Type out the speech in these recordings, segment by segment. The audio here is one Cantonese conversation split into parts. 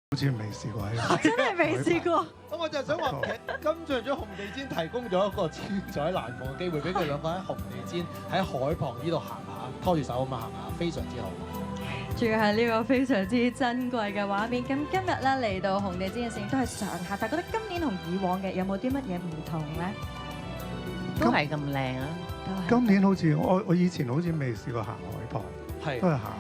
好似未試過喺真係未試過。咁我就想話，其實金像獎紅地毯提供咗一個千載難逢嘅機會，俾佢兩個喺紅地毯喺海旁呢度行下，拖住手咁啊行下，非常之好。仲要係呢個非常之珍貴嘅畫面。咁今日咧嚟到紅地毯嘅時候都係上下，但係覺得今年同以往嘅有冇啲乜嘢唔同咧？都係咁靚啊！今年好似我以前好似未試過行海旁，係都係行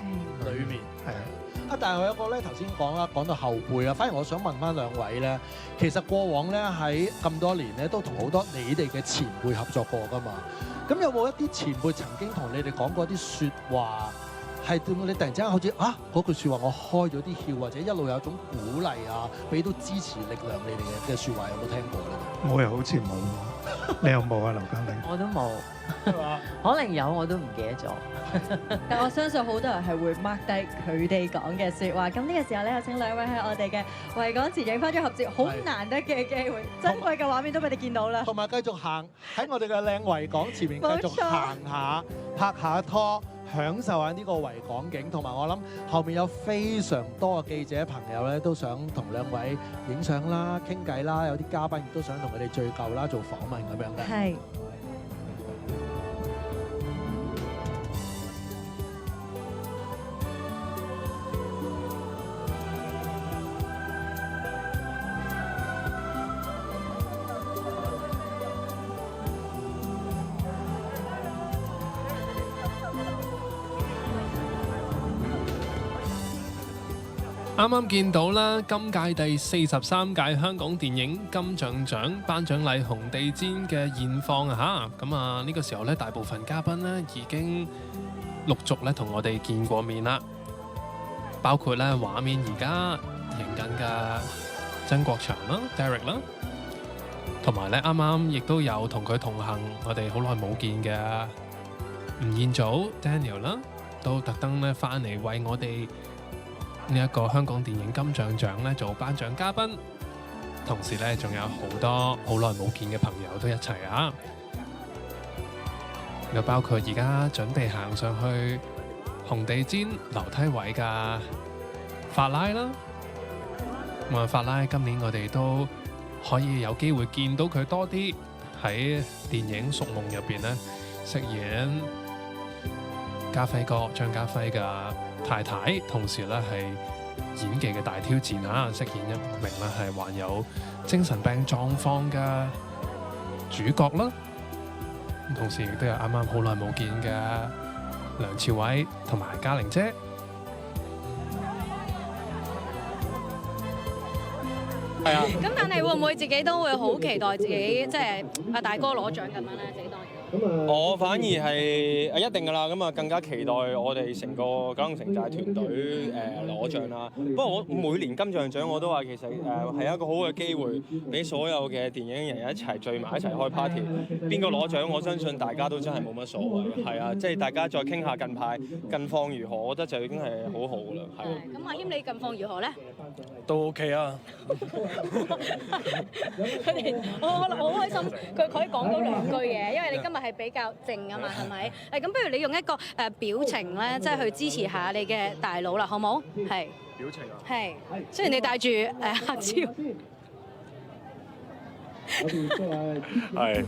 裏面係啊。但係我有個咧頭先講啦，講到後輩啊，反而我想問翻兩位咧，其實過往咧喺咁多年咧，都同好多你哋嘅前輩合作過噶嘛。咁有冇一啲前輩曾經同你哋講過一啲説話，係令到你突然之間好似嗰句説話我開咗啲竅，或者一路有一種鼓勵啊，俾到支持力量你哋嘅説話，有冇聽過咧？我又好似冇喎，你有冇啊，劉嘉玲？我都冇，可能有我都唔記得咗。但我相信好多人係會 mark 低佢哋講嘅説話。咁呢個時候咧，有請兩位喺我哋嘅維港前影翻張合照，好難得嘅機會，珍貴嘅畫面都俾你見到啦。同埋繼續行喺我哋嘅靚維港前面，繼續行下、拍下拖，享受下呢個維港景。同埋我諗後面有非常多嘅記者朋友咧，都想同兩位影相啦、傾偈啦，有啲嘉賓亦都想同佢哋聚舊啦、做訪問咁樣嘅。係。啱啱見到啦，今屆第43屆香港電影金像獎頒獎禮紅地毯嘅現況啊嚇，咁啊呢個時候咧，大部分嘉賓咧已經陸續咧同我哋見過面啦，包括咧畫面而家影緊嘅曾國祥啦、Derek 啦，同埋咧啱啱亦都有同佢同行，我哋好耐冇見嘅吳彥祖 Daniel 啦，都特登咧翻嚟為我哋呢一個香港電影金像獎咧做頒獎嘉賓，同時咧仲有好多好耐冇見嘅朋友都一齊啊！又包括而家準備行上去紅地毯樓梯位嘅法拉啦，咁啊法拉今年我哋都可以有機會見到佢多啲喺電影《屬夢》入邊咧飾演家輝哥張家輝嘅太太，同時咧係演技嘅大挑戰啊！飾演一名咧係患有精神病狀況嘅主角啦。同時亦都有啱啱好耐冇見嘅梁朝偉同埋嘉玲姐。係啊。咁但係會唔會自己都會好期待自己即係阿大哥攞獎咁樣咧？自己當然。我反而係一定㗎啦，咁啊更加期待我哋成個九龍城寨團隊攞獎啦。不過我每年金像獎我都話其實係一個好嘅機會，俾所有嘅電影人一齊聚埋一齊開 party。邊個攞獎，我相信大家都真係冇乜所謂。係啊，即係大家再傾下近排近況如何，我覺得就已經係好好㗎啦。係。咁阿謙你近況如何咧？都 OK 啊。佢哋我好開心，佢可以講到兩句嘢，因為你今日係比較靜啊嘛，係咪？咁不如你用一個表情咧，即係去支持下你嘅大佬啦，好冇？係。表情啊？係。雖然你戴住黑超。係。